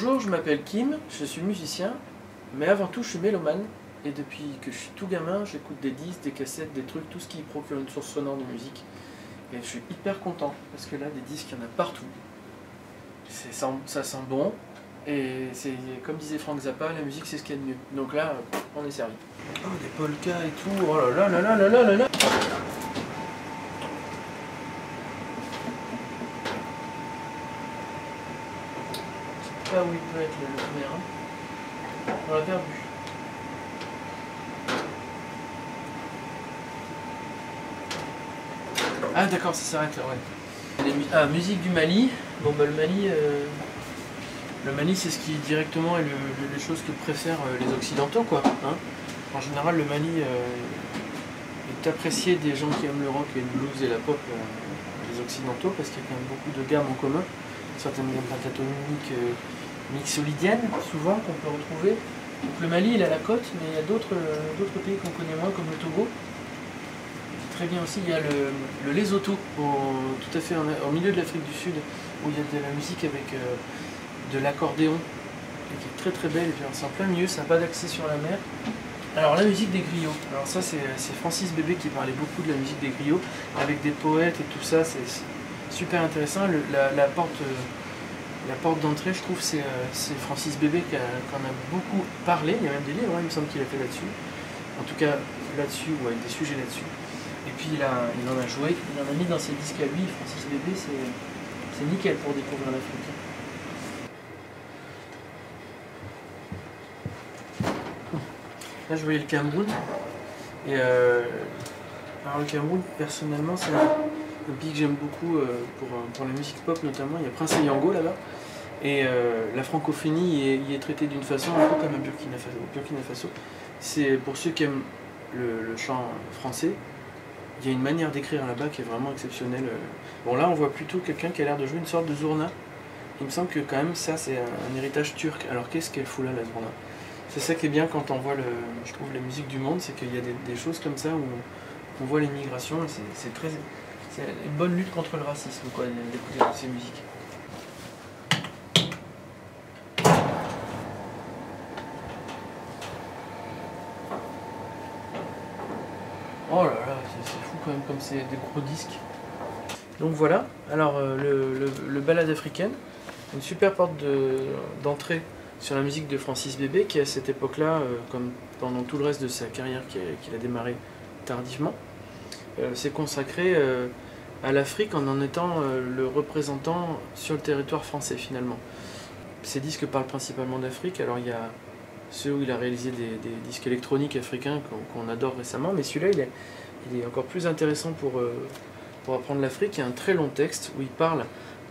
Bonjour, je m'appelle Kim, je suis musicien, mais avant tout je suis mélomane, et depuis que je suis tout gamin, j'écoute des disques, des cassettes, des trucs, tout ce qui procure une source sonore de musique. Et je suis hyper content, parce que là, des disques, il y en a partout. Ça sent bon, et c'est comme disait Frank Zappa, la musique c'est ce qu'il y a de mieux. Donc là, on est servi. Oh, des polkas et tout, oh là là là là là là là. Je sais pas où il peut être le caméra. On l'a perdu. Ah d'accord, ça s'arrête là, ouais. Musique du Mali. Bon bah le Mali c'est ce qui directement est les choses que préfèrent les Occidentaux, quoi. Hein. En général, le Mali est apprécié des gens qui aiment le rock et le blues et la pop, les Occidentaux, parce qu'il y a quand même beaucoup de gammes en commun. Certaines gammes pentatoniques, mixolydiennes, souvent, qu'on peut retrouver. Donc le Mali, il a la côte, mais il y a d'autres pays qu'on connaît moins, comme le Togo. Très bien aussi, il y a le Lesotho, tout à fait au milieu de l'Afrique du Sud, où il y a de la musique avec de l'accordéon, qui est très très belle, et puis c'est en plein milieu, ça n'a pas d'accès sur la mer. Alors la musique des griots, alors ça c'est Francis Bébé qui parlait beaucoup de la musique des griots, avec des poètes et tout ça, c'est super intéressant. La porte d'entrée, je trouve, c'est Francis Bébé qui en a beaucoup parlé, il y a même des livres, hein, il me semble qu'il a fait là-dessus, en tout cas là-dessus, ou avec des sujets là-dessus. Et puis il en a joué, il en a mis dans ses disques à lui. Francis Bébé, c'est nickel pour découvrir l'Afrique. Là je voyais le Cameroun. Et alors le Cameroun, personnellement, c'est un pays que j'aime beaucoup pour la musique pop notamment. Il y a Prince Yango là-bas. Et la francophonie y est traitée d'une façon un peu comme au Burkina Faso. C'est pour ceux qui aiment le chant français. Il y a une manière d'écrire là-bas qui est vraiment exceptionnelle. Bon là on voit plutôt quelqu'un qui a l'air de jouer une sorte de zourna. Il me semble que quand même ça c'est un héritage turc. Alors qu'est-ce qu'elle fout là, la zourna? C'est ça qui est bien quand on voit je trouve la musique du monde, c'est qu'il y a des choses comme ça où on voit les migrations. C'est une bonne lutte contre le racisme, quoi, d'écouter toutes ces musiques. Oh là là, c'est fou quand même comme c'est des gros disques. Donc voilà, alors le Ballade africaine, une super porte d'entrée sur la musique de Francis Bébé, qui à cette époque-là, comme pendant tout le reste de sa carrière qu'il a démarré tardivement, s'est consacré à l'Afrique en étant le représentant sur le territoire français finalement. Ces disques parlent principalement d'Afrique, alors il y a ceux où il a réalisé des disques électroniques africains qu'on adore récemment, mais celui-là il est encore plus intéressant pour apprendre l'Afrique. Il y a un très long texte où il parle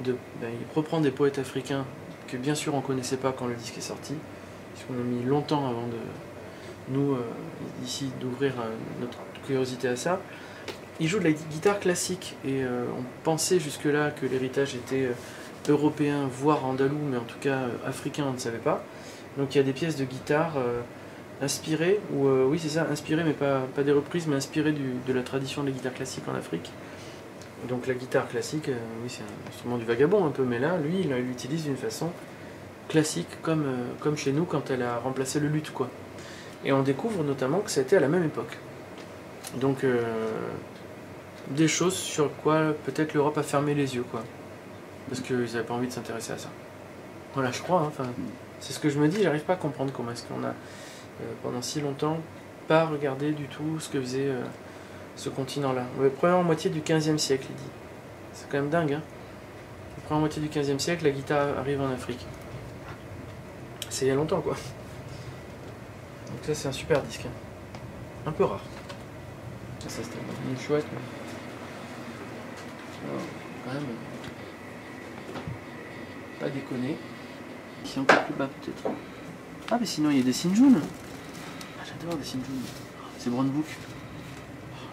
il reprend des poètes africains que bien sûr on ne connaissait pas quand le disque est sorti, puisqu'on a mis longtemps avant ici d'ouvrir notre curiosité à ça. Il joue de la guitare classique et on pensait jusque-là que l'héritage était européen, voire andalou, mais en tout cas africain, on ne savait pas. Donc il y a des pièces de guitare inspirées, oui c'est ça, inspirées, mais pas des reprises, mais inspirées de la tradition de la guitare classique en Afrique. Donc la guitare classique, oui c'est un instrument du vagabond un peu, mais là, lui, il l'utilise d'une façon classique, comme chez nous quand elle a remplacé le luth, quoi. Et on découvre notamment que c'était à la même époque. Donc des choses sur quoi peut-être l'Europe a fermé les yeux, quoi. Parce qu'ils n'avaient pas envie de s'intéresser à ça. Voilà, je crois, hein, enfin... C'est ce que je me dis, j'arrive pas à comprendre comment est-ce qu'on a, pendant si longtemps, pas regardé du tout ce que faisait ce continent-là. La première moitié du 15e siècle, il dit. C'est quand même dingue, hein. La première moitié du 15e siècle, la guitare arrive en Afrique. C'est il y a longtemps, quoi. Donc ça, c'est un super disque. Hein. Un peu rare. Ça c'était une chouette, mais... Alors, quand même... Pas déconner. Ici encore plus bas peut-être. Ah mais sinon il y a des Sinjun. Ah, j'adore des Sinjun. C'est Brown Book. Oh,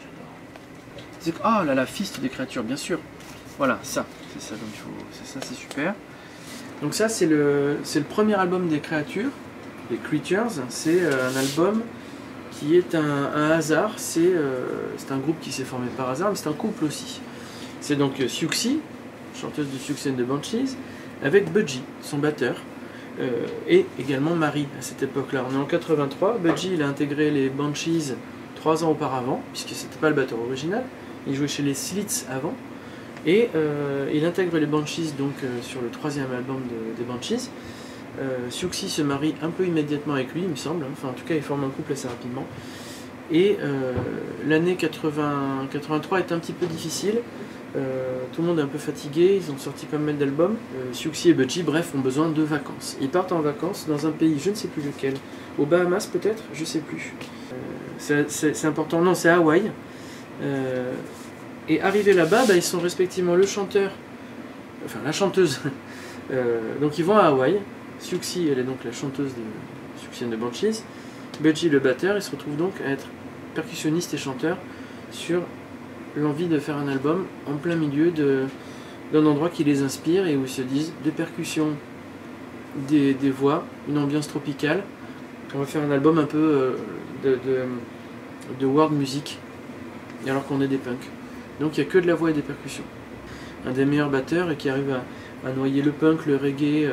j'adore. Ah là là, Fist des créatures, bien sûr. Voilà, ça. C'est ça, donc il faut. C'est ça, c'est super. Donc ça c'est le premier album des créatures. Les Creatures. C'est un album qui est un hasard. C'est un groupe qui s'est formé par hasard, mais c'est un couple aussi. C'est donc Siouxsie, chanteuse de Siouxsie and the Banshees, avec Budgie, son batteur. et également Marie à cette époque-là. On est en 83, Budgie il a intégré les Banshees 3 ans auparavant, puisque c'était pas le batteur original, il jouait chez les Slits avant, et il intègre les Banshees donc sur le 3e album des Banshees. Siouxsie se marie un peu immédiatement avec lui, il me semble, enfin en tout cas ils forment un couple assez rapidement. Et l'année 83 est un petit peu difficile, tout le monde est un peu fatigué, ils ont sorti pas mal d'albums. Siouxsie et Budgie, bref, ont besoin de vacances. Ils partent en vacances dans un pays, je ne sais plus lequel, aux Bahamas peut-être, je sais plus. C'est important, non c'est Hawaï. Et arrivés là-bas, ils sont respectivement le chanteur, enfin la chanteuse, donc ils vont à Hawaï. Siouxsie, elle est donc la chanteuse Siouxienne de Banshees. Budgie, le batteur, il se retrouve donc à être percussionniste et chanteur sur l'envie de faire un album en plein milieu d'un endroit qui les inspire et où ils se disent des percussions, des voix, une ambiance tropicale. On va faire un album un peu de world music, alors qu'on est des punks. Donc il n'y a que de la voix et des percussions. Un des meilleurs batteurs et qui arrive à noyer le punk, le reggae,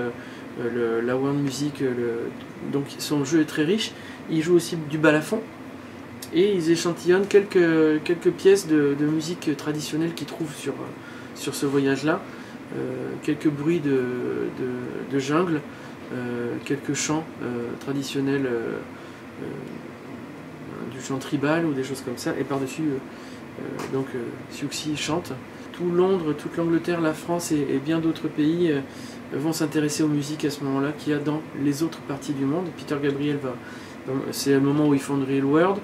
la world music, donc son jeu est très riche. Il joue aussi du balafon et ils échantillonnent quelques pièces de musique traditionnelle qu'ils trouvent sur ce voyage-là, quelques bruits de jungle, quelques chants traditionnels, du chant tribal ou des choses comme ça, et par-dessus Siouxsie chante. Tout Londres, toute l'Angleterre, la France et bien d'autres pays vont s'intéresser aux musiques à ce moment-là qu'il y a dans les autres parties du monde. Peter Gabriel c'est le moment où ils font de Real World.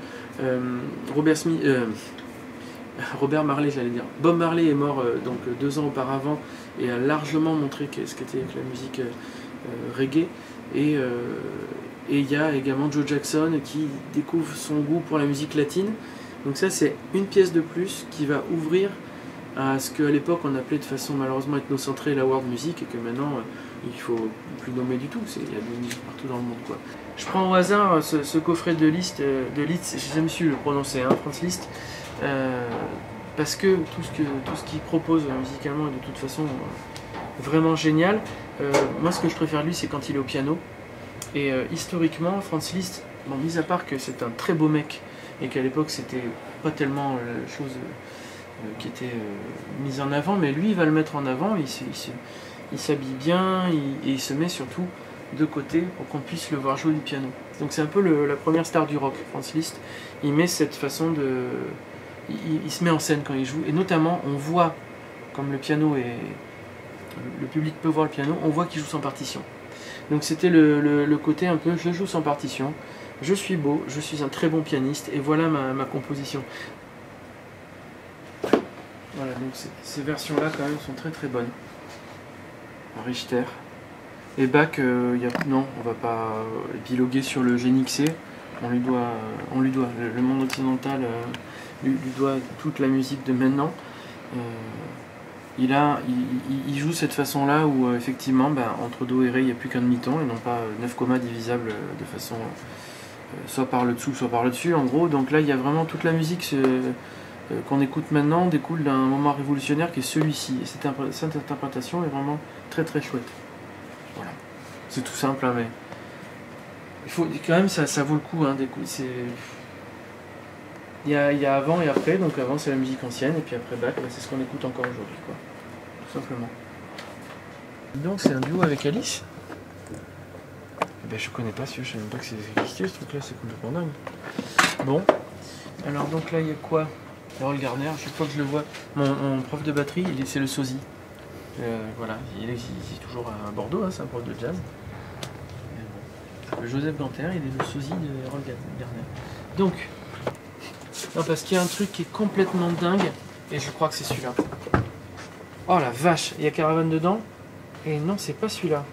Robert Marley, j'allais dire. Bob Marley est mort donc 2 ans auparavant et a largement montré ce qu'était la musique reggae. Et il y a également Joe Jackson qui découvre son goût pour la musique latine. Donc ça c'est une pièce de plus qui va ouvrir à ce qu'à l'époque on appelait de façon malheureusement ethnocentrée la world music et que maintenant il faut plus nommer du tout, il y a de la musique partout dans le monde quoi. Je prends au hasard ce coffret de Liszt, j'ai jamais su le prononcer, Franz Liszt, parce que tout ce qu'il propose musicalement est de toute façon vraiment génial. Moi ce que je préfère lui c'est quand il est au piano, et historiquement Franz Liszt, bon, mis à part que c'est un très beau mec et qu'à l'époque c'était pas tellement la chose qui était mise en avant, mais lui il va le mettre en avant, il s'habille bien et il se met surtout de côté pour qu'on puisse le voir jouer du piano. Donc c'est un peu la première star du rock, Franz Liszt. Il met cette façon de... Il se met en scène quand il joue, et notamment on voit, comme le piano est... Le public peut voir le piano, on voit qu'il joue sans partition. Donc c'était le côté un peu, je joue sans partition, je suis beau, je suis un très bon pianiste, et voilà ma composition. Voilà, donc ces versions-là quand même sont très très bonnes. Richter. Et Bach, non, on va pas épiloguer sur le génie que c'est. On lui doit, le monde occidental lui doit toute la musique de maintenant. Il joue cette façon-là où effectivement, entre Do et Ré, il n'y a plus qu'un demi-ton et non pas 9 commas divisables de façon soit par le dessous, soit par le dessus, en gros. Donc là, il y a vraiment toute la musique qu'on écoute maintenant découle d'un moment révolutionnaire qui est celui-ci. Et cette interprétation est vraiment très très chouette. Voilà. C'est tout simple, mais il faut quand même ça vaut le coup d'écouter. Il y a avant et après, donc avant c'est la musique ancienne et puis après Bach, c'est ce qu'on écoute encore aujourd'hui, quoi. Tout simplement. Donc c'est un duo avec Alice. Je connais pas je sais même pas que c'est existé ce truc là, c'est complètement dingue. Bon, alors donc là il y a quoi? Laurel Garner, chaque fois que je le vois, mon prof de batterie, c'est le sosie. Voilà, il est toujours à Bordeaux, c'est un prof de jazz. Bon. Joseph Ganter, il est le sosie de Laurel Garner. Donc, non, parce qu'il y a un truc qui est complètement dingue, et je crois que c'est celui-là. Oh la vache, il y a Caravane dedans, et non, c'est pas celui-là.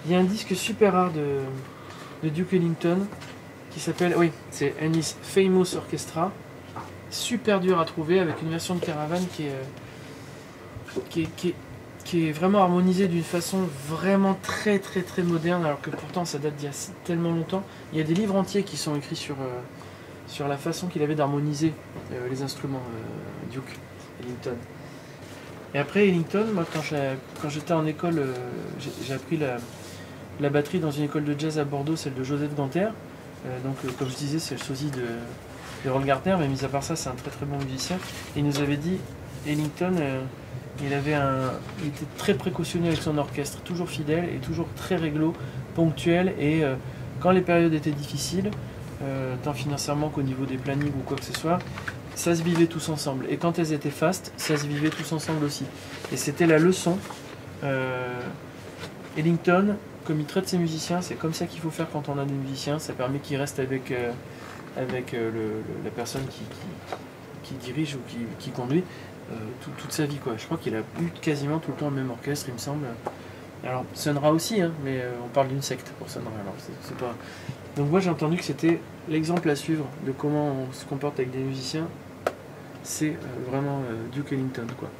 Il y a un disque super rare de Duke Ellington, qui s'appelle, oui, c'est His Famous Orchestra. Super dur à trouver, avec une version de Caravane qui est vraiment harmonisée d'une façon vraiment très très très moderne, alors que pourtant ça date d'il y a tellement longtemps. Il y a des livres entiers qui sont écrits sur la façon qu'il avait d'harmoniser les instruments Duke Ellington. Et après Ellington, moi quand j'étais en école, j'ai appris la batterie dans une école de jazz à Bordeaux, celle de Joseph Ganter. Donc, comme je disais, c'est le sosie de Ron Gardner, mais mis à part ça, c'est un très très bon musicien. Et il nous avait dit, Ellington, il était très précautionneux avec son orchestre, toujours fidèle et toujours très réglo, ponctuel. Et quand les périodes étaient difficiles, tant financièrement qu'au niveau des plannings ou quoi que ce soit, ça se vivait tous ensemble. Et quand elles étaient fastes, ça se vivait tous ensemble aussi. Et c'était la leçon. Ellington, comme il traite ses musiciens, c'est comme ça qu'il faut faire quand on a des musiciens. Ça permet qu'ils restent avec la personne qui dirige ou qui conduit toute sa vie, quoi. Je crois qu'il a eu quasiment tout le temps le même orchestre, il me semble. Alors, Sun Ra aussi, hein, mais on parle d'une secte pour Sun Ra. Alors, c'est pas... Donc moi j'ai entendu que c'était l'exemple à suivre de comment on se comporte avec des musiciens. C'est vraiment Duke Ellington, quoi.